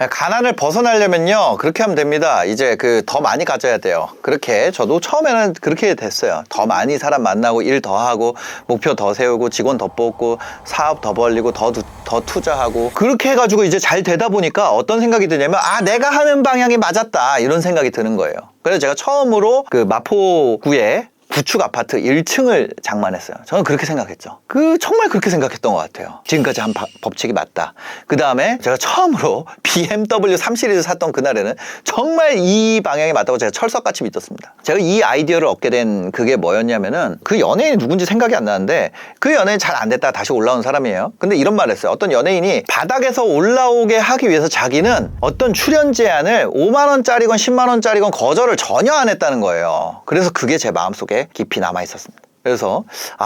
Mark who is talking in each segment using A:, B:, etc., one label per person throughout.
A: 가난을 벗어나려면요 그렇게 하면 됩니다. 이제 더 많이 가져야 돼요. 그렇게 저도 처음에는 그렇게 됐어요. 더 많이 사람 만나고 일 더 하고 목표 더 세우고 직원 더 뽑고 사업 더 벌리고 더 투자하고 그렇게 해가지고 이제 잘 되다 보니까 어떤 생각이 드냐면 내가 하는 방향이 맞았다 이런 생각이 드는 거예요. 그래서 제가 처음으로 마포구에 구축 아파트 1층을 장만했어요. 저는 그렇게 생각했죠. 정말 그렇게 생각했던 것 같아요. 지금까지 한 법칙이 맞다. 그 다음에 제가 처음으로 BMW 3 시리즈 샀던 그날에는 정말 이 방향이 맞다고 제가 철석같이 믿었습니다. 제가 이 아이디어를 얻게 된 그게 뭐였냐면은 그 연예인이 누군지 생각이 안 나는데 그 연예인 잘 안 됐다가 다시 올라온 사람이에요. 근데 이런 말을 했어요. 어떤 연예인이 바닥에서 올라오게 하기 위해서 자기는 어떤 출연 제안을 5만 원짜리건 10만 원짜리건 거절을 전혀 안 했다는 거예요. 그래서 그게 제 마음속에 깊이 남아 있었습니다. 그래서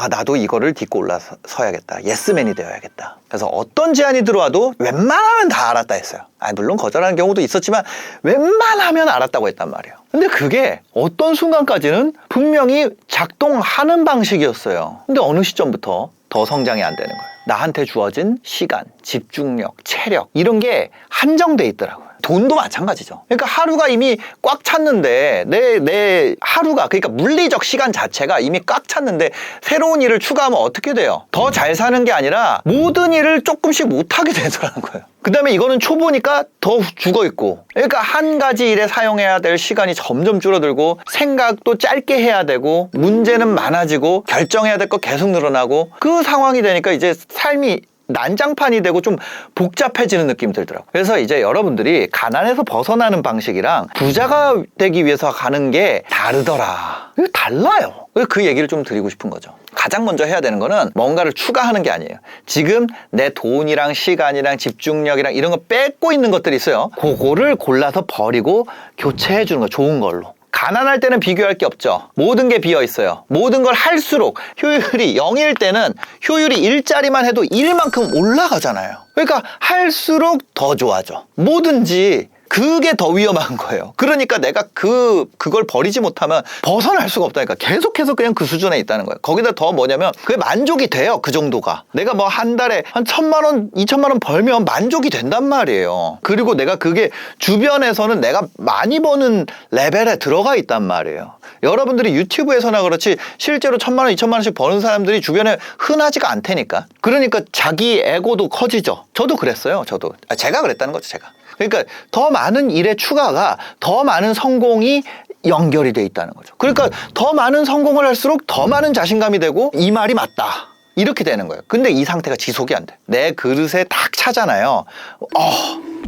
A: 나도 이거를 딛고 올라서야겠다. 예스맨이 되어야겠다. 그래서 어떤 제안이 들어와도 웬만하면 다 알았다 했어요. 물론 거절하는 경우도 있었지만 웬만하면 알았다고 했단 말이에요. 근데 그게 어떤 순간까지는 분명히 작동하는 방식이었어요. 근데 어느 시점부터 더 성장이 안 되는 거예요. 나한테 주어진 시간, 집중력, 체력 이런 게 한정돼 있더라고요. 돈도 마찬가지죠. 그러니까 하루가 이미 꽉 찼는데 내 하루가 그러니까 물리적 시간 자체가 이미 꽉 찼는데 새로운 일을 추가하면 어떻게 돼요? 더 잘 사는 게 아니라 모든 일을 조금씩 못하게 되더라는 거예요. 그 다음에 이거는 초보니까 더 죽어있고 그러니까 한 가지 일에 사용해야 될 시간이 점점 줄어들고 생각도 짧게 해야 되고 문제는 많아지고 결정해야 될 거 계속 늘어나고 그 상황이 되니까 이제 삶이 난장판이 되고 좀 복잡해지는 느낌이 들더라고요. 그래서 이제 여러분들이 가난에서 벗어나는 방식이랑 부자가 되기 위해서 가는 게 다르더라. 이거 달라요. 그 얘기를 좀 드리고 싶은 거죠. 가장 먼저 해야 되는 거는 뭔가를 추가하는 게 아니에요. 지금 내 돈이랑 시간이랑 집중력이랑 이런 거 뺏고 있는 것들이 있어요. 그거를 골라서 버리고 교체해 주는 거, 좋은 걸로. 가난할 때는 비교할 게 없죠. 모든 게 비어 있어요. 모든 걸 할수록 효율이 0일 때는 효율이 1짜리만 해도 1만큼 올라가잖아요. 그러니까 할수록 더 좋아져. 뭐든지 그게 더 위험한 거예요. 그러니까 내가 그걸 버리지 못하면 벗어날 수가 없다니까. 계속해서 그냥 그 수준에 있다는 거예요. 거기다 더 뭐냐면 그게 만족이 돼요. 그 정도가. 내가 뭐 한 달에 한 1,000만 원, 2,000만 원 벌면 만족이 된단 말이에요. 그리고 내가 그게 주변에서는 내가 많이 버는 레벨에 들어가 있단 말이에요. 여러분들이 유튜브에서나 그렇지 실제로 1,000만 원, 2,000만 원씩 버는 사람들이 주변에 흔하지가 않다니까. 그러니까 자기 에고도 커지죠. 저도 그랬어요. 제가 그랬다는 거죠. 제가. 그러니까 더 많은 일의 추가가 더 많은 성공이 연결이 돼 있다는 거죠. 그러니까 더 많은 성공을 할수록 더 많은 자신감이 되고 이 말이 맞다. 이렇게 되는 거예요. 근데 이 상태가 지속이 안 돼. 내 그릇에 딱 차잖아요.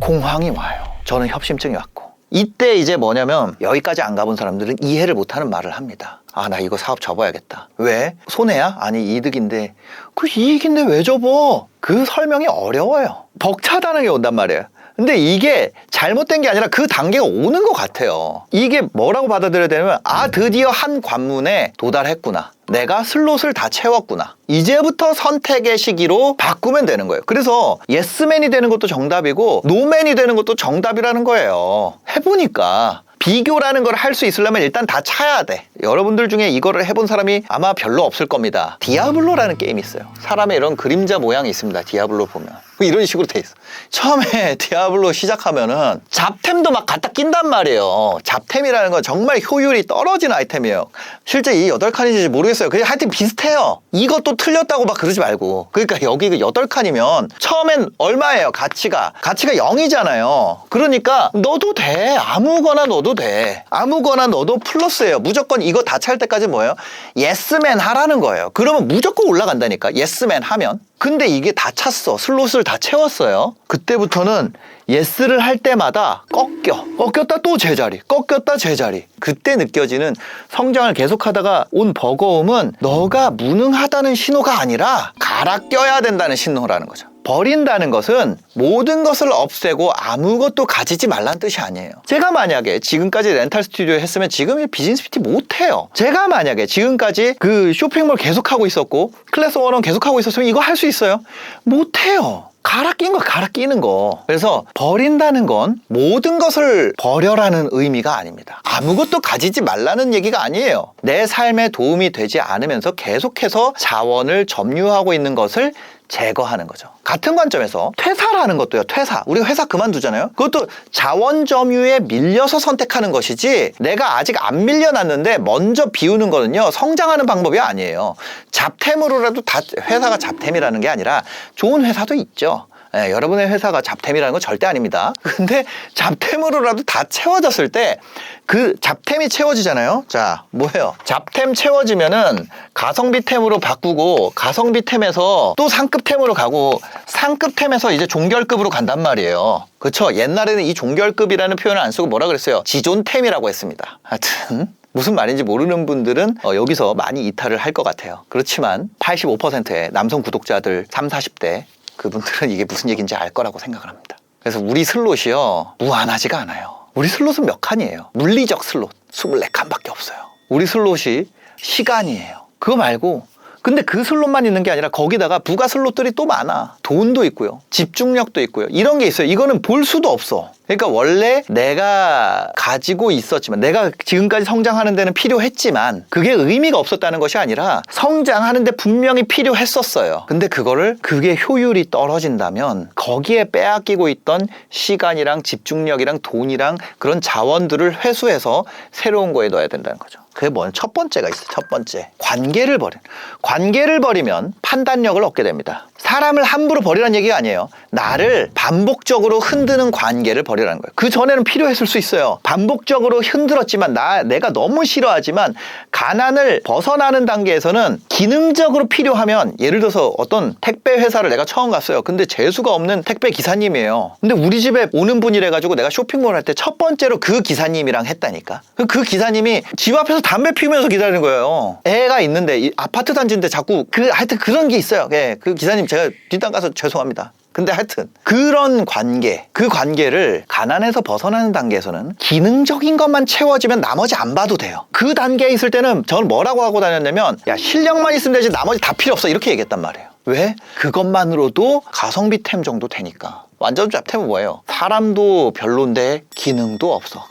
A: 공황이 와요. 저는 협심증이 왔고. 이때 이제 뭐냐면 여기까지 안 가본 사람들은 이해를 못하는 말을 합니다. 나 이거 사업 접어야겠다. 왜? 손해야? 아니 이득인데. 그 이익인데 왜 접어? 그 설명이 어려워요. 벅차다는 게 온단 말이에요. 근데 이게 잘못된 게 아니라 그 단계가 오는 것 같아요. 이게 뭐라고 받아들여야 되냐면 드디어 한 관문에 도달했구나. 내가 슬롯을 다 채웠구나. 이제부터 선택의 시기로 바꾸면 되는 거예요. 그래서 예스맨이 되는 것도 정답이고 노맨이 되는 것도 정답이라는 거예요. 해보니까 비교라는 걸 할 수 있으려면 일단 다 차야 돼. 여러분들 중에 이거를 해본 사람이 아마 별로 없을 겁니다. 디아블로라는 게임이 있어요. 사람의 이런 그림자 모양이 있습니다. 디아블로 보면 이런 식으로 돼 있어. 처음에 디아블로 시작하면은 잡템도 막 갖다 낀단 말이에요. 잡템이라는 건 정말 효율이 떨어진 아이템이에요. 실제 이 8칸인지 모르겠어요. 그냥 하여튼 비슷해요. 이것도 틀렸다고 막 그러지 말고. 그러니까 여기 8칸이면 처음엔 얼마예요? 가치가 0이잖아요. 그러니까 넣어도 돼. 아무거나 넣어도 돼. 아무거나 넣어도 플러스예요. 무조건 이거 다 찰 때까지 뭐예요? 예스맨 하라는 거예요. 그러면 무조건 올라간다니까. 예스맨 하면. 근데 이게 다 찼어. 슬롯을 다 채웠어요. 그때부터는 예스를 할 때마다 꺾였다 또 제자리, 꺾였다 제자리. 그때 느껴지는 성장을 계속하다가 온 버거움은 너가 무능하다는 신호가 아니라 갈아 껴야 된다는 신호라는 거죠. 버린다는 것은 모든 것을 없애고 아무것도 가지지 말라는 뜻이 아니에요. 제가 만약에 지금까지 렌탈 스튜디오 했으면 지금 비즈니스 PT 못해요. 제가 만약에 지금까지 그 쇼핑몰 계속하고 있었고 클래스 1원 계속하고 있었으면 이거 할 수 있어요? 못해요. 갈아 끼는 거. 그래서 버린다는 건 모든 것을 버려라는 의미가 아닙니다. 아무것도 가지지 말라는 얘기가 아니에요. 내 삶에 도움이 되지 않으면서 계속해서 자원을 점유하고 있는 것을 제거하는 거죠. 같은 관점에서 퇴사라는 것도요. 퇴사. 우리가 회사 그만두잖아요. 그것도 자원 점유에 밀려서 선택하는 것이지 내가 아직 안 밀려났는데 먼저 비우는 거는요. 성장하는 방법이 아니에요. 잡템으로라도 다 회사가 잡템이라는 게 아니라 좋은 회사도 있죠. 네, 여러분의 회사가 잡템이라는 건 절대 아닙니다. 근데 잡템으로라도 다 채워졌을 때 그 잡템이 채워지잖아요. 자, 뭐예요? 잡템 채워지면은 가성비템으로 바꾸고 가성비템에서 또 상급템으로 가고 상급템에서 이제 종결급으로 간단 말이에요. 그렇죠? 옛날에는 이 종결급이라는 표현을 안 쓰고 뭐라 그랬어요? 지존템이라고 했습니다. 하여튼 무슨 말인지 모르는 분들은 여기서 많이 이탈을 할 것 같아요. 그렇지만 85%의 남성 구독자들 30, 40대 그분들은 이게 무슨 얘기인지 알 거라고 생각을 합니다. 그래서 우리 슬롯이요 무한하지가 않아요. 우리 슬롯은 몇 칸이에요? 물리적 슬롯 24칸밖에 없어요. 우리 슬롯이 시간이에요. 그거 말고 근데 그 슬롯만 있는 게 아니라 거기다가 부가 슬롯들이 또 많아. 돈도 있고요. 집중력도 있고요. 이런 게 있어요. 이거는 볼 수도 없어. 그러니까 원래 내가 가지고 있었지만 내가 지금까지 성장하는 데는 필요했지만 그게 의미가 없었다는 것이 아니라 성장하는 데 분명히 필요했었어요. 근데 그게 효율이 떨어진다면 거기에 빼앗기고 있던 시간이랑 집중력이랑 돈이랑 그런 자원들을 회수해서 새로운 거에 넣어야 된다는 거죠. 그게 뭐냐? 첫 번째가 있어요. 첫 번째. 관계를 버려. 관계를 버리면 판단력을 얻게 됩니다. 사람을 함부로 버리라는 얘기가 아니에요. 나를 반복적으로 흔드는 관계를 버리라는 거예요. 그 전에는 필요했을 수 있어요. 반복적으로 흔들었지만 내가 너무 싫어하지만 가난을 벗어나는 단계에서는 기능적으로 필요하면 예를 들어서 어떤 택배 회사를 내가 처음 갔어요. 근데 재수가 없는 택배 기사님이에요. 근데 우리 집에 오는 분이래 가지고 내가 쇼핑몰 할 때 첫 번째로 그 기사님이랑 했다니까. 그 기사님이 집 앞에서 담배 피우면서 기다리는 거예요. 애가 있는데 이 아파트 단지인데 자꾸 하여튼 그런 게 있어요. 예, 그 기사님 제가 뒷담 가서 죄송합니다. 근데 하여튼 그런 관계, 그 관계를 가난에서 벗어나는 단계에서는 기능적인 것만 채워지면 나머지 안 봐도 돼요. 그 단계에 있을 때는 저는 뭐라고 하고 다녔냐면 야 실력만 있으면 되지 나머지 다 필요 없어 이렇게 얘기했단 말이에요. 왜? 그것만으로도 가성비템 정도 되니까. 완전 잡템은 뭐예요? 사람도 별론데 기능도 없어.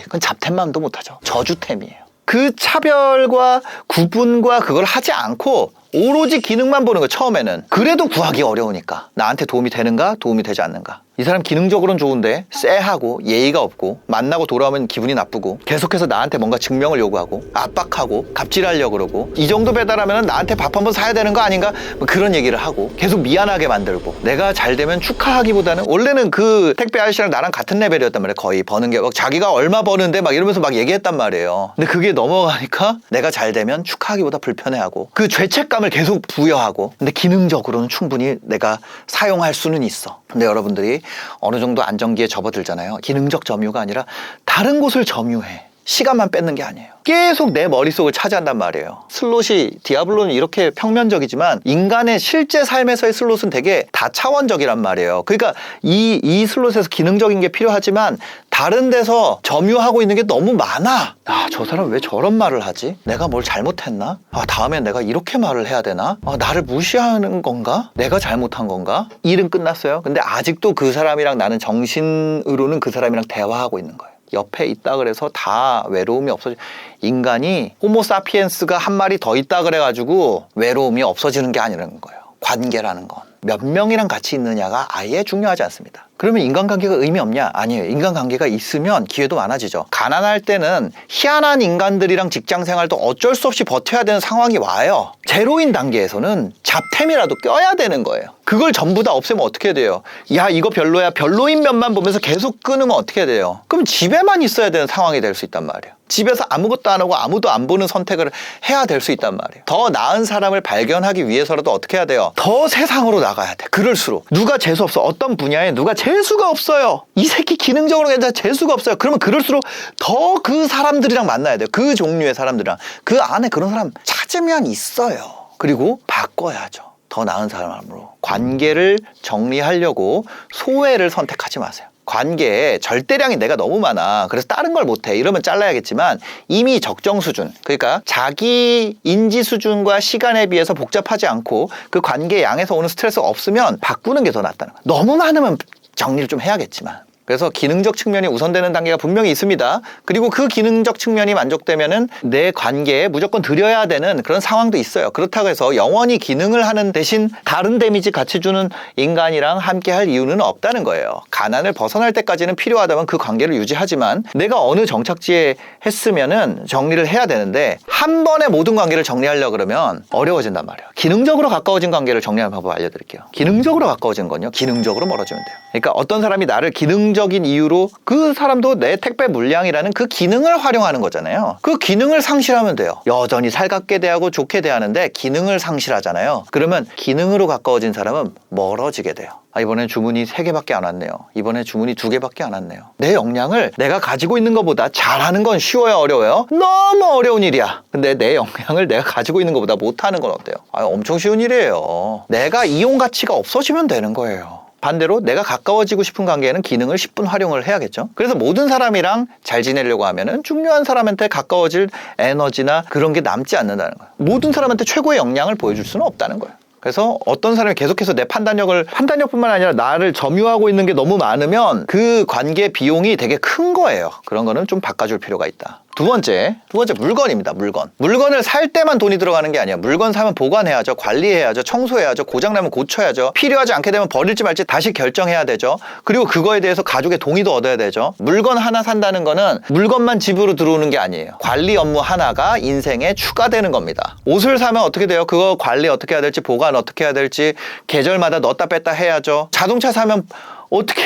A: 그건 잡템만도 못하죠. 저주템이에요. 그 차별과 구분과 그걸 하지 않고 오로지 기능만 보는 거 처음에는. 그래도 구하기 어려우니까. 나한테 도움이 되는가 도움이 되지 않는가. 이 사람 기능적으로는 좋은데 쎄하고 예의가 없고 만나고 돌아오면 기분이 나쁘고 계속해서 나한테 뭔가 증명을 요구하고 압박하고 갑질하려고 그러고 이 정도 배달하면 나한테 밥 한번 사야 되는 거 아닌가 뭐 그런 얘기를 하고 계속 미안하게 만들고 내가 잘 되면 축하하기보다는 원래는 그 택배 아저씨랑 나랑 같은 레벨이었단 말이에요. 거의 버는 게 막 자기가 얼마 버는데 막 이러면서 막 얘기했단 말이에요. 근데 그게 넘어가니까 내가 잘 되면 축하하기보다 불편해하고 그 죄책감을 계속 부여하고 근데 기능적으로는 충분히 내가 사용할 수는 있어. 근데 여러분들이 어느 정도 안정기에 접어들잖아요. 기능적 점유가 아니라 다른 곳을 점유해. 시간만 뺏는 게 아니에요. 계속 내 머릿속을 차지한단 말이에요. 슬롯이 디아블로는 이렇게 평면적이지만 인간의 실제 삶에서의 슬롯은 되게 다차원적이란 말이에요. 그러니까 이 슬롯에서 기능적인 게 필요하지만 다른 데서 점유하고 있는 게 너무 많아. 저 사람 왜 저런 말을 하지? 내가 뭘 잘못했나? 다음엔 내가 이렇게 말을 해야 되나? 나를 무시하는 건가? 내가 잘못한 건가? 일은 끝났어요. 근데 아직도 그 사람이랑 나는 정신으로는 그 사람이랑 대화하고 있는 거예요. 옆에 있다 그래서 다 외로움이 없어져. 인간이 호모사피엔스가 한 마리 더 있다 그래가지고 외로움이 없어지는 게 아니라는 거예요. 관계라는 건 몇 명이랑 같이 있느냐가 아예 중요하지 않습니다. 그러면 인간관계가 의미 없냐? 아니에요. 인간관계가 있으면 기회도 많아지죠. 가난할 때는 희한한 인간들이랑 직장생활도 어쩔 수 없이 버텨야 되는 상황이 와요. 제로인 단계에서는 잡템이라도 껴야 되는 거예요. 그걸 전부 다 없애면 어떻게 돼요? 야 이거 별로야. 별로인 면만 보면서 계속 끊으면 어떻게 돼요? 그럼 집에만 있어야 되는 상황이 될 수 있단 말이에요. 집에서 아무것도 안 하고 아무도 안 보는 선택을 해야 될 수 있단 말이에요. 더 나은 사람을 발견하기 위해서라도 어떻게 해야 돼요? 더 세상으로 나가야 돼. 그럴수록 누가 재수없어. 어떤 분야에 누가 재수가 없어요. 이 새끼 기능적으로 괜찮아. 재수가 없어요. 그러면 그럴수록 더 그 사람들이랑 만나야 돼요. 그 종류의 사람들이랑. 그 안에 그런 사람 찾으면 있어요. 그리고 바꿔야죠. 더 나은 사람으로. 관계를 정리하려고 소외를 선택하지 마세요. 관계에 절대량이 내가 너무 많아. 그래서 다른 걸 못해. 이러면 잘라야겠지만 이미 적정 수준. 그러니까 자기 인지 수준과 시간에 비해서 복잡하지 않고 그 관계 양에서 오는 스트레스가 없으면 바꾸는 게 더 낫다는 거야. 너무 많으면 정리를 좀 해야겠지만 그래서 기능적 측면이 우선되는 단계가 분명히 있습니다. 그리고 그 기능적 측면이 만족되면은 내 관계에 무조건 들여야 되는 그런 상황도 있어요. 그렇다고 해서 영원히 기능을 하는 대신 다른 데미지 같이 주는 인간이랑 함께 할 이유는 없다는 거예요. 가난을 벗어날 때까지는 필요하다면 그 관계를 유지하지만 내가 어느 정착지에 했으면은 정리를 해야 되는데 한 번에 모든 관계를 정리하려고 그러면 어려워진단 말이에요. 기능적으로 가까워진 관계를 정리하는 방법 알려드릴게요. 기능적으로 가까워진 건요, 기능적으로 멀어지면 돼요. 그러니까 어떤 사람이 나를 기능적인 이유로 그 사람도 내 택배 물량이라는 그 기능을 활용하는 거잖아요. 그 기능을 상실하면 돼요. 여전히 살갑게 대하고 좋게 대하는데 기능을 상실하잖아요. 그러면 기능으로 가까워진 사람은 멀어지게 돼요. 이번엔 주문이 3개밖에 안 왔네요. 이번에 주문이 2개밖에 안 왔네요. 내 역량을 내가 가지고 있는 것보다 잘하는 건 쉬워요, 어려워요? 너무 어려운 일이야. 근데 내 역량을 내가 가지고 있는 것보다 못하는 건 어때요? 엄청 쉬운 일이에요. 내가 이용 가치가 없어지면 되는 거예요. 반대로 내가 가까워지고 싶은 관계에는 기능을 10분 활용을 해야겠죠. 그래서 모든 사람이랑 잘 지내려고 하면은 중요한 사람한테 가까워질 에너지나 그런 게 남지 않는다는 거예요. 모든 사람한테 최고의 역량을 보여줄 수는 없다는 거예요. 그래서 어떤 사람이 계속해서 내 판단력뿐만 아니라 나를 점유하고 있는 게 너무 많으면 그 관계 비용이 되게 큰 거예요. 그런 거는 좀 바꿔줄 필요가 있다. 두 번째 물건입니다. 물건을 살 때만 돈이 들어가는 게 아니야. 물건 사면 보관해야죠. 관리해야죠. 청소해야죠. 고장나면 고쳐야죠. 필요하지 않게 되면 버릴지 말지 다시 결정해야 되죠. 그리고 그거에 대해서 가족의 동의도 얻어야 되죠. 물건 하나 산다는 거는 물건만 집으로 들어오는 게 아니에요. 관리 업무 하나가 인생에 추가되는 겁니다. 옷을 사면 어떻게 돼요? 그거 관리 어떻게 해야 될지, 보관 어떻게 해야 될지, 계절마다 넣었다 뺐다 해야죠. 자동차 사면 어떻게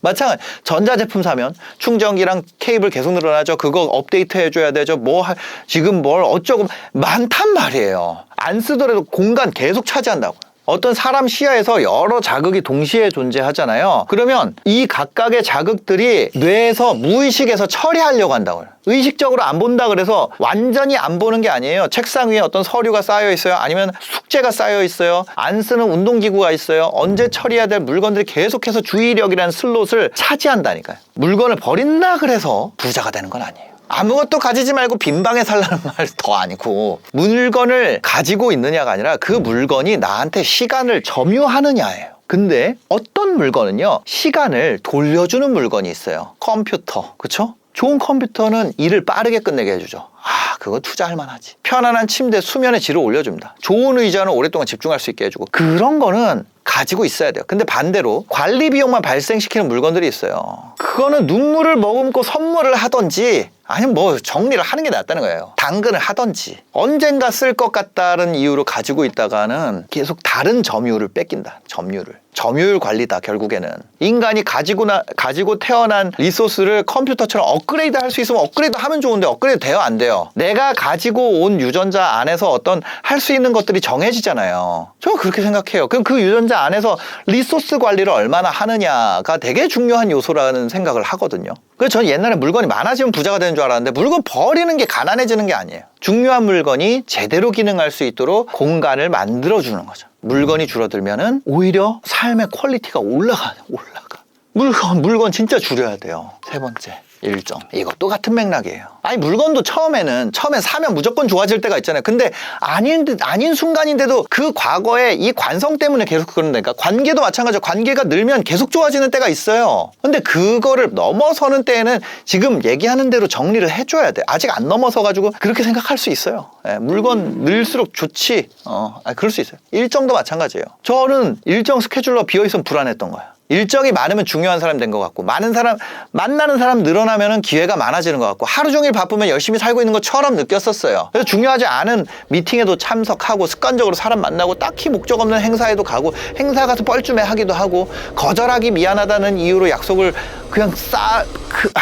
A: 마찬가지. 전자제품 사면 충전기랑 케이블 계속 늘어나죠. 그거 업데이트 해줘야 되죠. 지금 뭘 어쩌고 많단 말이에요. 안 쓰더라도 공간 계속 차지한다고요. 어떤 사람 시야에서 여러 자극이 동시에 존재하잖아요. 그러면 이 각각의 자극들이 뇌에서 무의식에서 처리하려고 한다고요. 의식적으로 안 본다 그래서 완전히 안 보는 게 아니에요. 책상 위에 어떤 서류가 쌓여 있어요. 아니면 숙제가 쌓여 있어요. 안 쓰는 운동기구가 있어요. 언제 처리해야 될 물건들이 계속해서 주의력이라는 슬롯을 차지한다니까요. 물건을 버린다 그래서 부자가 되는 건 아니에요. 아무것도 가지지 말고 빈방에 살라는 말 더 아니고, 물건을 가지고 있느냐가 아니라 그 물건이 나한테 시간을 점유하느냐예요. 근데 어떤 물건은요, 시간을 돌려주는 물건이 있어요. 컴퓨터, 그쵸? 좋은 컴퓨터는 일을 빠르게 끝내게 해주죠. 그거 투자할 만하지. 편안한 침대, 수면의 질을 올려줍니다. 좋은 의자는 오랫동안 집중할 수 있게 해주고, 그런 거는 가지고 있어야 돼요. 근데 반대로 관리 비용만 발생시키는 물건들이 있어요. 그거는 눈물을 머금고 선물을 하던지 아니면 뭐 정리를 하는 게 낫다는 거예요. 당근을 하던지 언젠가 쓸 것 같다는 이유로 가지고 있다가는 계속 다른 점유율을 뺏긴다. 점유율 관리다. 결국에는 인간이 가지고 태어난 리소스를 컴퓨터처럼 업그레이드 할 수 있으면 업그레이드 하면 좋은데 업그레이드 돼요, 안 돼요? 내가 가지고 온 유전자 안에서 어떤 할 수 있는 것들이 정해지잖아요. 저 그렇게 생각해요. 그럼 그 유전자 안에서 리소스 관리를 얼마나 하느냐가 되게 중요한 요소라는 생각을 하거든요. 그래서 저는 옛날에 물건이 많아지면 부자가 되는 줄 알았는데, 물건 버리는 게 가난해지는 게 아니에요. 중요한 물건이 제대로 기능할 수 있도록 공간을 만들어주는 거죠. 물건이 줄어들면은 오히려 삶의 퀄리티가 올라가. 물건 진짜 줄여야 돼요. 세 번째, 일정. 이것도 같은 맥락이에요. 물건도 처음에 사면 무조건 좋아질 때가 있잖아요. 근데 아닌 순간인데도 그 과거에 이 관성 때문에 계속 그런다니까. 관계도 마찬가지죠. 관계가 늘면 계속 좋아지는 때가 있어요. 근데 그거를 넘어서는 때에는 지금 얘기하는 대로 정리를 해줘야 돼. 아직 안 넘어서가지고 그렇게 생각할 수 있어요. 물건 늘수록 좋지. 그럴 수 있어요. 일정도 마찬가지예요. 저는 일정 스케줄러 비어있으면 불안했던 거예요. 일정이 많으면 중요한 사람 된 것 같고, 만나는 사람 늘어나면 기회가 많아지는 것 같고, 하루 종일 바쁘면 열심히 살고 있는 것처럼 느꼈었어요. 그래서 중요하지 않은 미팅에도 참석하고, 습관적으로 사람 만나고, 딱히 목적 없는 행사에도 가고, 행사 가서 뻘쭘해 하기도 하고, 거절하기 미안하다는 이유로 약속을 그냥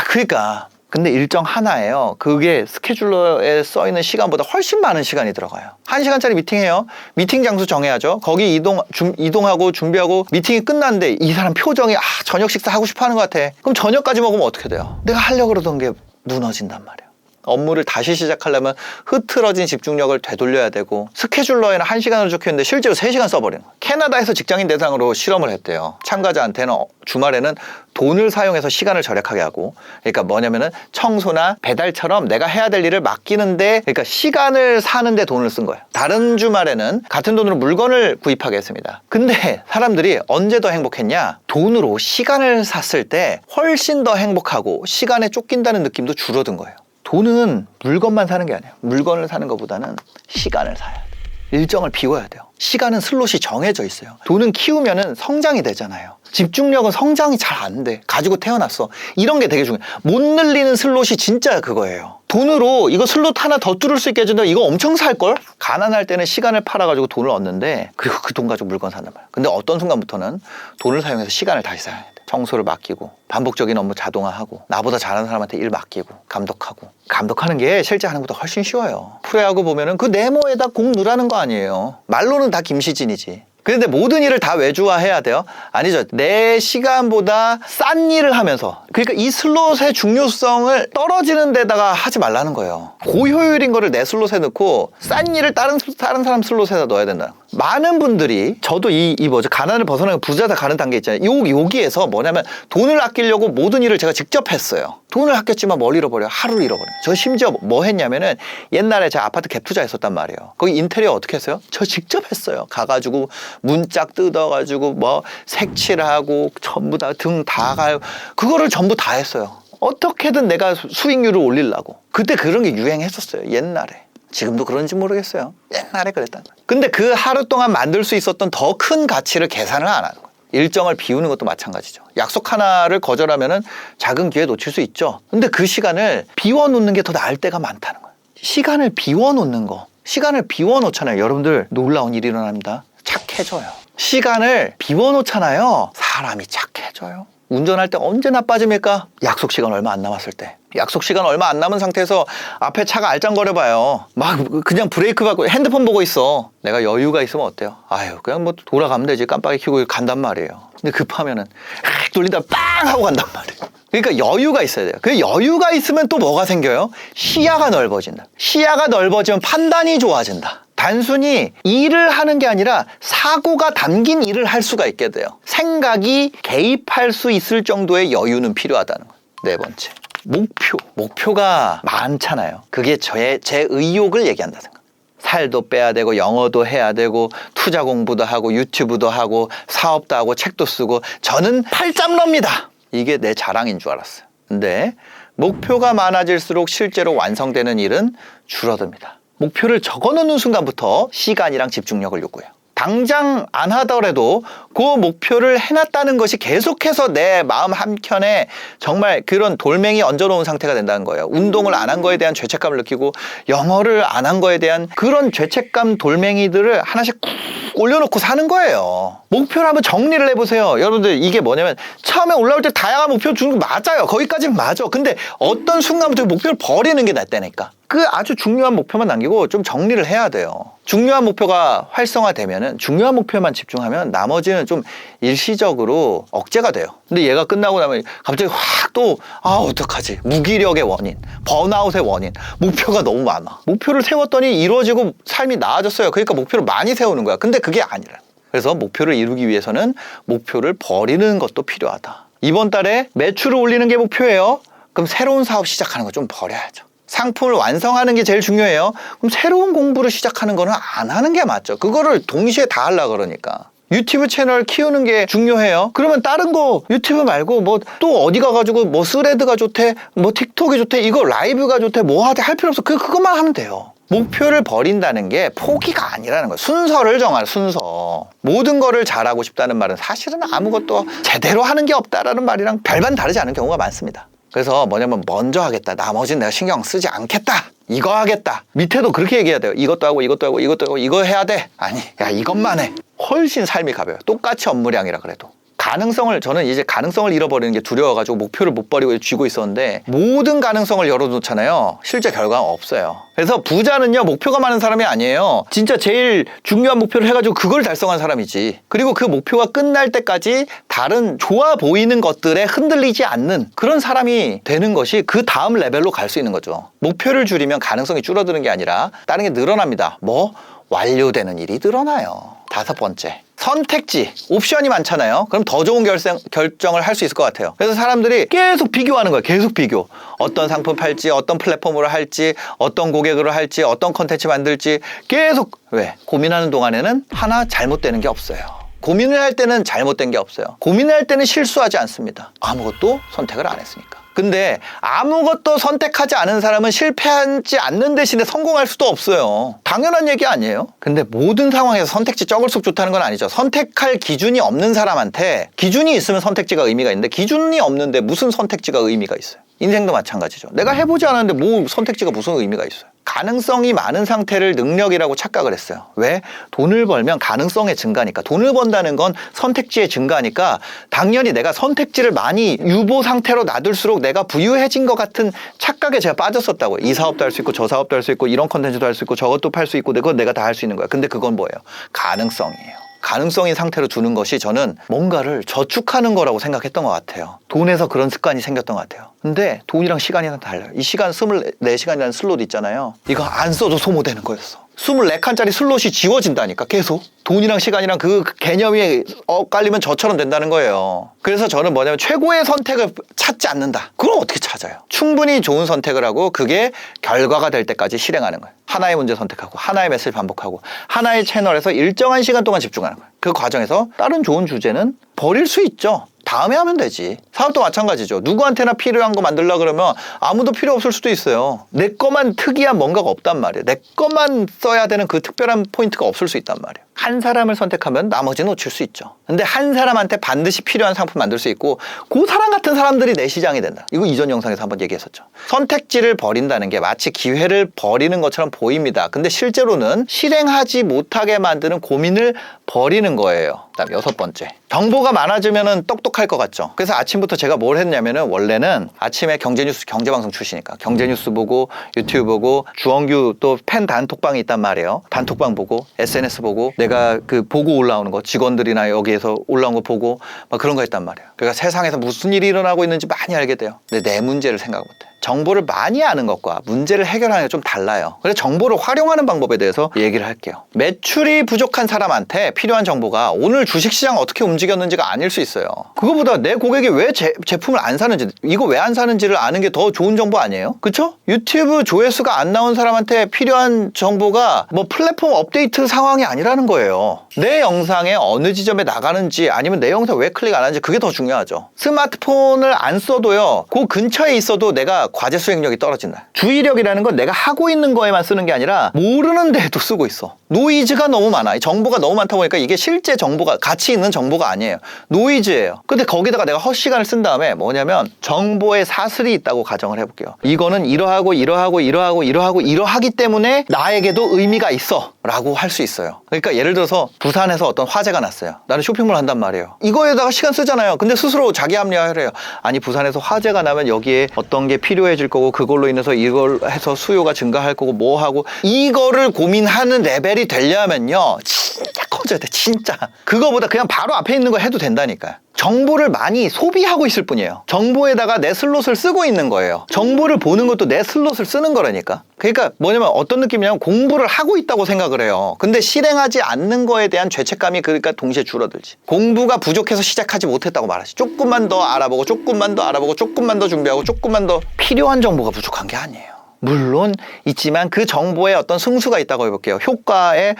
A: 그러니까. 근데 일정 하나예요. 그게 스케줄러에 써있는 시간보다 훨씬 많은 시간이 들어가요. 1시간짜리 미팅해요. 미팅 장소 정해야죠. 거기 이동하고 준비하고, 미팅이 끝났는데 이 사람 표정이 저녁 식사 하고 싶어 하는 것 같아. 그럼 저녁까지 먹으면 어떻게 돼요? 내가 하려고 그러던 게 무너진단 말이에요. 업무를 다시 시작하려면 흐트러진 집중력을 되돌려야 되고 스케줄러에는 1시간으로 적혀있는데 실제로 3시간 써버리는 거예요. 캐나다에서 직장인 대상으로 실험을 했대요. 참가자한테는 주말에는 돈을 사용해서 시간을 절약하게 하고, 그러니까 뭐냐면은 청소나 배달처럼 내가 해야 될 일을 맡기는데, 그러니까 시간을 사는데 돈을 쓴 거예요. 다른 주말에는 같은 돈으로 물건을 구입하게 했습니다. 근데 사람들이 언제 더 행복했냐? 돈으로 시간을 샀을 때 훨씬 더 행복하고 시간에 쫓긴다는 느낌도 줄어든 거예요. 돈은 물건만 사는 게 아니에요. 물건을 사는 것보다는 시간을 사야 돼요. 일정을 비워야 돼요. 시간은 슬롯이 정해져 있어요. 돈은 키우면은 성장이 되잖아요. 집중력은 성장이 잘 안 돼. 가지고 태어났어. 이런 게 되게 중요해요. 못 늘리는 슬롯이 진짜 그거예요. 돈으로 이거 슬롯 하나 더 뚫을 수 있게 해준다. 이거 엄청 살걸? 가난할 때는 시간을 팔아가지고 돈을 얻는데, 그리고 그 돈 가지고 물건 산단 말이야. 근데 어떤 순간부터는 돈을 사용해서 시간을 다시 사야 돼. 청소를 맡기고, 반복적인 업무 자동화하고, 나보다 잘하는 사람한테 일 맡기고, 감독하고. 감독하는 게 실제 하는 것보다 훨씬 쉬워요. 프로야구 보면은 그 네모에다 공 넣으라는 거 아니에요. 말로는 다 김시진이지. 그런데 모든 일을 다 외주화해야 돼요? 아니죠. 내 시간보다 싼 일을 하면서, 그러니까 이 슬롯의 중요성을 떨어지는 데다가 하지 말라는 거예요. 고효율인 거를 내 슬롯에 넣고 싼 일을 다른 사람 슬롯에다 넣어야 된다. 많은 분들이, 저도 가난을 벗어나는 부자다 가는 단계 있잖아요. 여기에서 뭐냐면 돈을 아끼려고 모든 일을 제가 직접 했어요. 돈을 아꼈지만 뭘 잃어버려요? 하루를 잃어버려요. 저 심지어 뭐 했냐면은 옛날에 제가 아파트 갭 투자했었단 말이에요. 거기 인테리어 어떻게 했어요? 저 직접 했어요. 가가지고 문짝 뜯어가지고 뭐 색칠하고 전부 다 등 다 가요. 그거를 전부 다 했어요. 어떻게든 내가 수익률을 올리려고. 그때 그런 게 유행했었어요. 옛날에. 지금도 그런지 모르겠어요. 옛날에 그랬단 말이에요. 근데 그 하루 동안 만들 수 있었던 더 큰 가치를 계산을 안 하는 거예요. 일정을 비우는 것도 마찬가지죠. 약속 하나를 거절하면은 작은 기회 놓칠 수 있죠. 근데 그 시간을 비워놓는 게 더 나을 때가 많다는 거예요. 시간을 비워놓는 거. 시간을 비워놓잖아요. 여러분들 놀라운 일이 일어납니다. 착해져요. 시간을 비워놓잖아요. 사람이 착해져요. 운전할 때 언제 나빠집니까? 약속 시간 얼마 안 남았을 때. 약속 시간 얼마 안 남은 상태에서 앞에 차가 알짱거려봐요. 막 그냥 브레이크 밟고 핸드폰 보고 있어. 내가 여유가 있으면 어때요? 아유, 그냥 뭐 돌아가면 되지. 깜빡이 켜고 간단 말이에요. 근데 급하면은 돌린다 빵 하고 간단 말이에요. 그러니까 여유가 있어야 돼요. 그 여유가 있으면 또 뭐가 생겨요? 시야가 넓어진다. 시야가 넓어지면 판단이 좋아진다. 단순히 일을 하는 게 아니라 사고가 담긴 일을 할 수가 있게 돼요. 생각이 개입할 수 있을 정도의 여유는 필요하다는 거예요. 네 번째. 목표가 많잖아요. 그게 제 의욕을 얘기한다는 거예요. 살도 빼야 되고 영어도 해야 되고 투자 공부도 하고 유튜브도 하고 사업도 하고 책도 쓰고 저는 팔짱러입니다. 이게 내 자랑인 줄 알았어요. 근데 목표가 많아질수록 실제로 완성되는 일은 줄어듭니다. 목표를 적어놓는 순간부터 시간이랑 집중력을 요구해요. 당장 안 하더라도 그 목표를 해놨다는 것이 계속해서 내 마음 한켠에 정말 그런 돌멩이 얹어놓은 상태가 된다는 거예요. 운동을 안 한 거에 대한 죄책감을 느끼고 영어를 안 한 거에 대한 그런 죄책감 돌멩이들을 하나씩 꾹 올려놓고 사는 거예요. 목표를 한번 정리를 해보세요. 여러분들 이게 뭐냐면 처음에 올라올 때 다양한 목표 주는 거 맞아요. 거기까지는 맞아. 근데 어떤 순간부터 목표를 버리는 게 낫다니까. 그 아주 중요한 목표만 남기고 좀 정리를 해야 돼요. 중요한 목표가 활성화되면은 중요한 목표만 집중하면 나머지는 좀 일시적으로 억제가 돼요. 근데 얘가 끝나고 나면 갑자기 확 또 어떡하지? 무기력의 원인, 번아웃의 원인, 목표가 너무 많아. 목표를 세웠더니 이루어지고 삶이 나아졌어요. 그러니까 목표를 많이 세우는 거야. 근데 그게 아니라. 그래서 목표를 이루기 위해서는 목표를 버리는 것도 필요하다. 이번 달에 매출을 올리는 게 목표예요. 그럼 새로운 사업 시작하는 거 좀 버려야죠. 상품을 완성하는 게 제일 중요해요. 그럼 새로운 공부를 시작하는 거는 안 하는 게 맞죠. 그거를 동시에 다 하려고 그러니까. 유튜브 채널 키우는 게 중요해요. 그러면 다른 거 유튜브 말고 뭐 또 어디 가가지고 뭐 스레드가 좋대, 뭐 틱톡이 좋대, 이거 라이브가 좋대, 뭐 하대 할 필요 없어. 그것만 하면 돼요. 목표를 버린다는 게 포기가 아니라는 거예요. 순서를 정하는 순서. 모든 거를 잘하고 싶다는 말은 사실은 아무것도 제대로 하는 게 없다라는 말이랑 별반 다르지 않은 경우가 많습니다. 그래서 뭐냐면 먼저 하겠다. 나머지는 내가 신경 쓰지 않겠다. 이거 하겠다. 밑에도 그렇게 얘기해야 돼요. 이것도 하고 이것도 하고 이것도 하고 이거 해야 돼. 아니, 야 이것만 해. 훨씬 삶이 가벼워요. 똑같이 업무량이라 그래도. 저는 이제 가능성을 잃어버리는 게 두려워가지고 목표를 못 버리고 쥐고 있었는데 모든 가능성을 열어놓잖아요. 실제 결과가 없어요. 그래서 부자는요, 목표가 많은 사람이 아니에요. 진짜 제일 중요한 목표를 해가지고 그걸 달성한 사람이지. 그리고 그 목표가 끝날 때까지 다른 좋아 보이는 것들에 흔들리지 않는 그런 사람이 되는 것이 그 다음 레벨로 갈 수 있는 거죠. 목표를 줄이면 가능성이 줄어드는 게 아니라 다른 게 늘어납니다. 뭐? 완료되는 일이 늘어나요. 5번째. 선택지, 옵션이 많잖아요. 그럼 더 좋은 결정을 할 수 있을 것 같아요. 그래서 사람들이 계속 비교하는 거예요. 계속 비교. 어떤 상품 팔지, 어떤 플랫폼으로 할지, 어떤 고객으로 할지, 어떤 컨텐츠 만들지 계속 왜? 고민하는 동안에는 하나 잘못되는 게 없어요. 고민을 할 때는 잘못된 게 없어요. 고민을 할 때는 실수하지 않습니다. 아무것도 선택을 안 했으니까. 근데 아무것도 선택하지 않은 사람은 실패하지 않는 대신에 성공할 수도 없어요. 당연한 얘기 아니에요? 근데 모든 상황에서 선택지 적을수록 좋다는 건 아니죠. 선택할 기준이 없는 사람한테 기준이 있으면 선택지가 의미가 있는데 기준이 없는데 무슨 선택지가 의미가 있어요? 인생도 마찬가지죠. 내가 해보지 않았는데 뭐 선택지가 무슨 의미가 있어요? 가능성이 많은 상태를 능력이라고 착각을 했어요. 왜? 돈을 벌면 가능성의 증가니까. 돈을 번다는 건 선택지의 증가니까 당연히 내가 선택지를 많이 유보 상태로 놔둘수록 내가 부유해진 것 같은 착각에 제가 빠졌었다고요. 이 사업도 할 수 있고 저 사업도 할 수 있고 이런 컨텐츠도 할 수 있고 저것도 팔 수 있고 그건 내가 다 할 수 있는 거야. 근데 그건 뭐예요? 가능성이에요. 가능성인 상태로 두는 것이 저는 뭔가를 저축하는 거라고 생각했던 것 같아요. 돈에서 그런 습관이 생겼던 것 같아요. 근데 돈이랑 시간이랑 달라요. 이 시간 24시간이라는 슬롯 있잖아요. 이거 안 써도 소모되는 거였어. 24칸짜리 슬롯이 지워진다니까 계속. 돈이랑 시간이랑 그 개념이 엇갈리면 저처럼 된다는 거예요. 그래서 저는 뭐냐면 최고의 선택을 찾지 않는다. 그걸 어떻게 찾아요? 충분히 좋은 선택을 하고 그게 결과가 될 때까지 실행하는 거예요. 하나의 문제 선택하고 하나의 메시지 반복하고 하나의 채널에서 일정한 시간 동안 집중하는 거예요. 그 과정에서 다른 좋은 주제는 버릴 수 있죠. 다음에 하면 되지. 사업도 마찬가지죠. 누구한테나 필요한 거 만들려고 그러면 아무도 필요 없을 수도 있어요. 내 거만 특이한 뭔가가 없단 말이에요. 내 거만 써야 되는 그 특별한 포인트가 없을 수 있단 말이에요. 한 사람을 선택하면 나머지는 놓칠 수 있죠. 근데 한 사람한테 반드시 필요한 상품 만들 수 있고 그 사람 같은 사람들이 내 시장이 된다. 이거 이전 영상에서 한번 얘기했었죠. 선택지를 버린다는 게 마치 기회를 버리는 것처럼 보입니다. 근데 실제로는 실행하지 못하게 만드는 고민을 버리는 거예요. 그다음 6번째. 정보가 많아지면 똑똑할 것 같죠. 그래서 아침부터 제가 뭘 했냐면은 원래는 아침에 경제뉴스 경제방송 출시니까 경제뉴스 보고 유튜브 보고 주원규 또 팬 단톡방이 있단 말이에요. 단톡방 보고 SNS 보고 내가 그 보고 올라오는 거 직원들이나 여기에서 올라온 거 보고 막 그런 거 했단 말이에요. 그러니까 세상에서 무슨 일이 일어나고 있는지 많이 알게 돼요. 근데 내 문제를 생각 못해. 정보를 많이 아는 것과 문제를 해결하는 게 좀 달라요. 그래서 정보를 활용하는 방법에 대해서 얘기를 할게요. 매출이 부족한 사람한테 필요한 정보가 오늘 주식시장 어떻게 움직였는지가 아닐 수 있어요. 그거보다 내 고객이 왜 제품을 안 사는지 이거 왜 안 사는지를 아는 게 더 좋은 정보 아니에요? 그쵸? 유튜브 조회수가 안 나온 사람한테 필요한 정보가 뭐 플랫폼 업데이트 상황이 아니라는 거예요. 내 영상에 어느 지점에 나가는지 아니면 내 영상 왜 클릭 안 하는지 그게 더 중요하죠. 스마트폰을 안 써도요. 그 근처에 있어도 내가 과제 수행력이 떨어진다. 주의력이라는 건 내가 하고 있는 거에만 쓰는 게 아니라 모르는 데도 쓰고 있어. 노이즈가 너무 많아. 정보가 너무 많다 보니까 이게 실제 정보가 가치 있는 정보가 아니에요. 노이즈예요. 근데 거기다가 내가 헛시간을 쓴 다음에 뭐냐면 정보에 사슬이 있다고 가정을 해볼게요. 이거는 이러하고 이러하기 때문에 나에게도 의미가 있어 라고 할 수 있어요. 그러니까 예를 들어서 부산에서 어떤 화재가 났어요. 나는 쇼핑몰 한단 말이에요. 이거에다가 시간 쓰잖아요. 근데 스스로 자기 합리화를 해요. 아니 부산에서 화재가 나면 여기에 어떤 게 필요해질 거고 그걸로 인해서 이걸 해서 수요가 증가할 거고 뭐 하고 이거를 고민하는 레벨이 되려면요 진짜 커져야 돼. 진짜 그거보다 그냥 바로 앞에 있는 거 해도 된다니까요. 정보를 많이 소비하고 있을 뿐이에요. 정보에다가 내 슬롯을 쓰고 있는 거예요. 정보를 보는 것도 내 슬롯을 쓰는 거라니까. 그러니까 뭐냐면 어떤 느낌이냐면 공부를 하고 있다고 생각을 해요. 근데 실행하지 않는 거에 대한 죄책감이 그러니까 동시에 줄어들지. 공부가 부족해서 시작하지 못했다고 말하지. 조금만 더 알아보고 조금만 더 알아보고 조금만 더 준비하고 조금만 더 필요한 정보가 부족한 게 아니에요. 물론 있지만 그 정보에 어떤 승수가 있다고 해볼게요. 효과에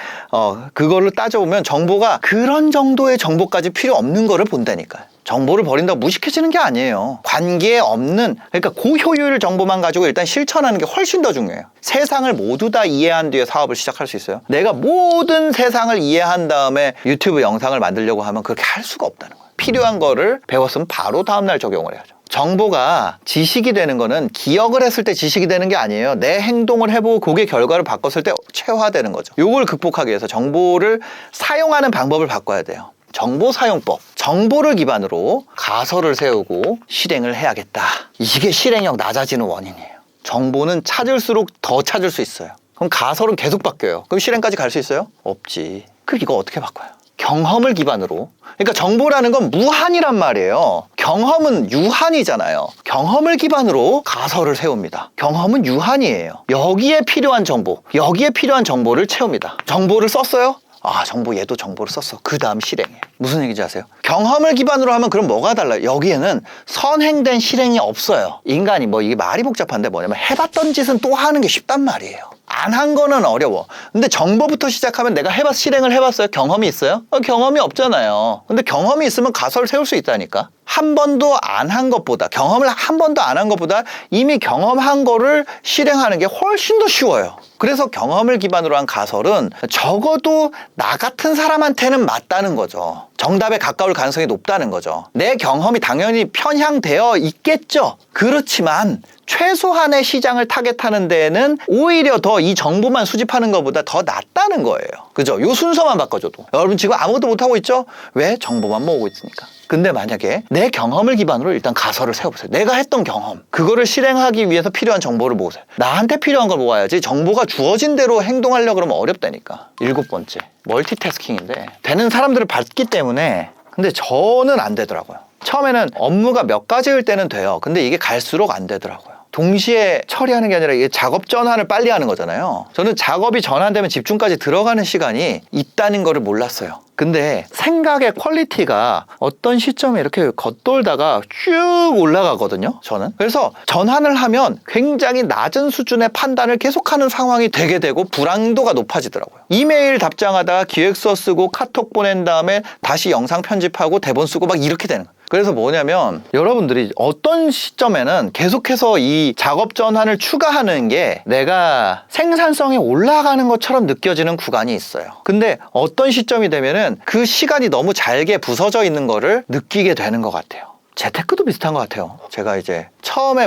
A: 그거를 따져보면 정보가 그런 정도의 정보까지 필요 없는 거를 본다니까요. 정보를 버린다고 무식해지는 게 아니에요. 관계에 없는 그러니까 고효율 정보만 가지고 일단 실천하는 게 훨씬 더 중요해요. 세상을 모두 다 이해한 뒤에 사업을 시작할 수 있어요. 내가 모든 세상을 이해한 다음에 유튜브 영상을 만들려고 하면 그렇게 할 수가 없다는 거예요. 필요한 거를 배웠으면 바로 다음날 적용을 해야죠. 정보가 지식이 되는 거는 기억을 했을 때 지식이 되는 게 아니에요. 내 행동을 해보고 그게 결과를 바꿨을 때 체화되는 거죠. 요걸 극복하기 위해서 정보를 사용하는 방법을 바꿔야 돼요. 정보사용법, 정보를 기반으로 가설을 세우고 실행을 해야겠다. 이게 실행력 낮아지는 원인이에요. 정보는 찾을수록 더 찾을 수 있어요. 그럼 가설은 계속 바뀌어요. 그럼 실행까지 갈 수 있어요? 없지. 그럼 이거 어떻게 바꿔요? 경험을 기반으로. 그러니까 정보라는 건 무한이란 말이에요. 경험은 유한이잖아요. 경험을 기반으로 가설을 세웁니다. 경험은 유한이에요. 여기에 필요한 정보, 여기에 필요한 정보를 채웁니다. 정보를 썼어요? 아, 얘도 정보를 썼어. 그 다음 실행해. 무슨 얘기인지 아세요? 경험을 기반으로 하면 그럼 뭐가 달라요? 여기에는 선행된 실행이 없어요. 인간이 이게 말이 복잡한데 뭐냐면 해봤던 짓은 또 하는 게 쉽단 말이에요. 안 한 거는 어려워. 근데 정보부터 시작하면 내가 실행을 해봤어요? 경험이 있어요? 경험이 없잖아요. 근데 경험이 있으면 가설을 세울 수 있다니까. 한 번도 안 한 것보다, 경험을 한 번도 안 한 것보다 이미 경험한 거를 실행하는 게 훨씬 더 쉬워요. 그래서 경험을 기반으로 한 가설은 적어도 나 같은 사람한테는 맞다는 거죠. 정답에 가까울 가능성이 높다는 거죠. 내 경험이 당연히 편향되어 있겠죠. 그렇지만 최소한의 시장을 타겟하는 데에는 오히려 더 이 정보만 수집하는 것보다 더 낫다는 거예요. 그죠? 요 순서만 바꿔줘도. 여러분 지금 아무것도 못하고 있죠? 왜? 정보만 모으고 있으니까. 근데 만약에 내 경험을 기반으로 일단 가설을 세워보세요. 내가 했던 경험, 그거를 실행하기 위해서 필요한 정보를 모으세요. 나한테 필요한 걸 모아야지 정보가 주어진 대로 행동하려고 그러면 어렵다니까. 7번째, 멀티태스킹인데 되는 사람들을 봤기 때문에. 근데 저는 안 되더라고요. 처음에는 업무가 몇 가지일 때는 돼요. 근데 이게 갈수록 안 되더라고요. 동시에 처리하는 게 아니라 이게 작업 전환을 빨리 하는 거잖아요. 저는 작업이 전환되면 집중까지 들어가는 시간이 있다는 거를 몰랐어요. 근데 생각의 퀄리티가 어떤 시점에 이렇게 겉돌다가 쭉 올라가거든요, 저는. 그래서 전환을 하면 굉장히 낮은 수준의 판단을 계속하는 상황이 되게 되고 불안도가 높아지더라고요. 이메일 답장하다가 기획서 쓰고 카톡 보낸 다음에 다시 영상 편집하고 대본 쓰고 막 이렇게 되는 거예요. 그래서 뭐냐면 여러분들이 어떤 시점에는 계속해서 이 작업 전환을 추가하는 게 내가 생산성이 올라가는 것처럼 느껴지는 구간이 있어요. 근데 어떤 시점이 되면은 그 시간이 너무 잘게 부서져 있는 거를 느끼게 되는 것 같아요. 재테크도 비슷한 것 같아요. 제가 이제 처음에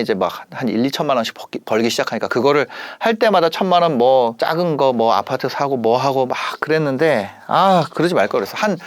A: 이제 막 한 1, 2천만 원씩 벌기 시작하니까 그거를 할 때마다 1,000만 원 작은 거 아파트 사고 하고 막 그랬는데 그러지 말 걸 그랬어. 한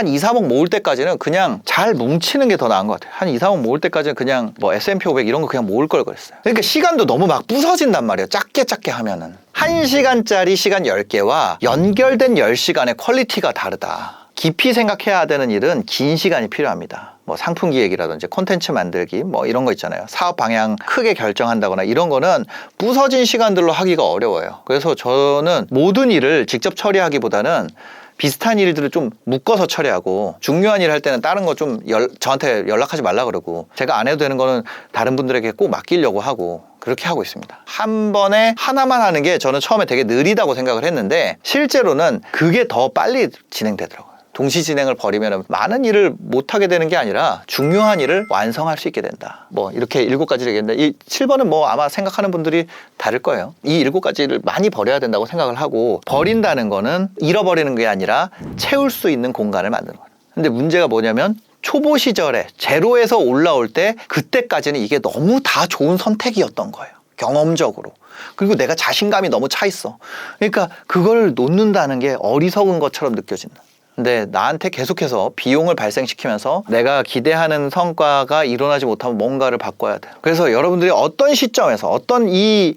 A: 2, 3억 모을 때까지는 그냥 잘 뭉치는 게 더 나은 것 같아요. 한 2, 3억 모을 때까지는 그냥 S&P 500 이런 거 그냥 모을 걸 그랬어요. 그러니까 시간도 너무 막 부서진단 말이에요. 작게 하면은. 1시간짜리 시간 10개와 연결된 10시간의 퀄리티가 다르다. 깊이 생각해야 되는 일은 긴 시간이 필요합니다. 상품 기획이라든지 콘텐츠 만들기 이런 거 있잖아요. 사업 방향 크게 결정한다거나 이런 거는 부서진 시간들로 하기가 어려워요. 그래서 저는 모든 일을 직접 처리하기보다는 비슷한 일들을 좀 묶어서 처리하고 중요한 일 할 때는 다른 거 좀 저한테 연락하지 말라 그러고 제가 안 해도 되는 거는 다른 분들에게 꼭 맡기려고 하고 그렇게 하고 있습니다. 한 번에 하나만 하는 게 저는 처음에 되게 느리다고 생각을 했는데 실제로는 그게 더 빨리 진행되더라고요. 동시 진행을 벌이면 많은 일을 못하게 되는 게 아니라 중요한 일을 완성할 수 있게 된다. 이렇게 7가지를 얘기했는데 이 7번은 아마 생각하는 분들이 다를 거예요. 이 7가지를 많이 버려야 된다고 생각을 하고 버린다는 거는 잃어버리는 게 아니라 채울 수 있는 공간을 만드는 거예요. 근데 문제가 뭐냐면 초보 시절에 제로에서 올라올 때 그때까지는 이게 너무 다 좋은 선택이었던 거예요. 경험적으로. 그리고 내가 자신감이 너무 차 있어. 그러니까 그걸 놓는다는 게 어리석은 것처럼 느껴진다. 근데 나한테 계속해서 비용을 발생시키면서 내가 기대하는 성과가 일어나지 못하면 뭔가를 바꿔야 돼요. 그래서 여러분들이 어떤 시점에서 이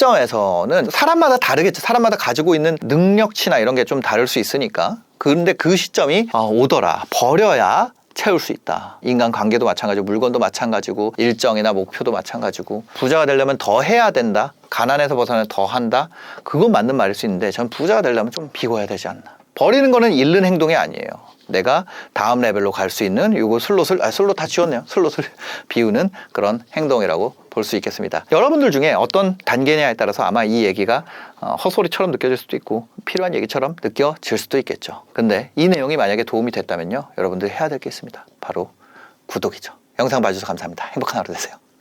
A: 시점에서는 사람마다 다르겠죠. 사람마다 가지고 있는 능력치나 이런 게 좀 다를 수 있으니까. 근데 그 시점이 오더라. 버려야 채울 수 있다. 인간관계도 마찬가지고 물건도 마찬가지고 일정이나 목표도 마찬가지고 부자가 되려면 더 해야 된다. 가난에서 벗어나면 더 한다. 그건 맞는 말일 수 있는데 전 부자가 되려면 좀 비워야 되지 않나. 버리는 거는 잃는 행동이 아니에요. 내가 다음 레벨로 갈 수 있는 요거 슬롯을 다 지웠네요. 슬롯을 비우는 그런 행동이라고 볼 수 있겠습니다. 여러분들 중에 어떤 단계냐에 따라서 아마 이 얘기가 헛소리처럼 느껴질 수도 있고 필요한 얘기처럼 느껴질 수도 있겠죠. 근데 이 내용이 만약에 도움이 됐다면요. 여러분들이 해야 될 게 있습니다. 바로 구독이죠. 영상 봐주셔서 감사합니다. 행복한 하루 되세요.